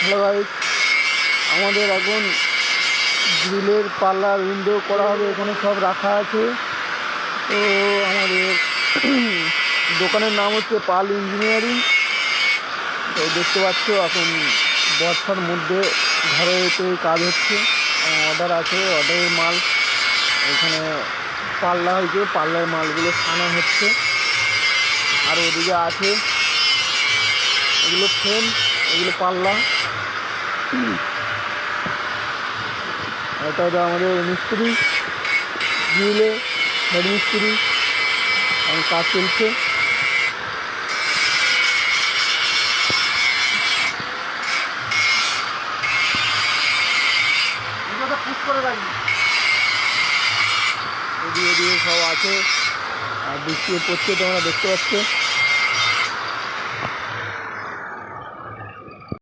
Hello guys, আমাদের এখন গ্রিলের পাল্লার উইন্ডো করা হবে। এখানে সব রাখা আছে। তো আমাদের দোকানের নাম হচ্ছে পাল ইঞ্জিনিয়ারিং। তো দেখতে পাচ্ছ এখন বর্ষার মধ্যে ঘরেতে কাজ হচ্ছে। অর্ডার আছে, অর্ডারের মাল এখানে পাল্লা হয়েছে, পাল্লার মালগুলো ছানা হচ্ছে। আর ওদিকে আছে এগুলো ফ্রেম, এগুলো পাল্লা। এটা হচ্ছে আমাদের মিস্ত্রি, গ্রিলে হেড মিস্ত্রি, এখন কাজ চলছে। এদিকে সব আছে আর বৃষ্টি পড়ছে, তোমরা দেখতে পাচ্ছ।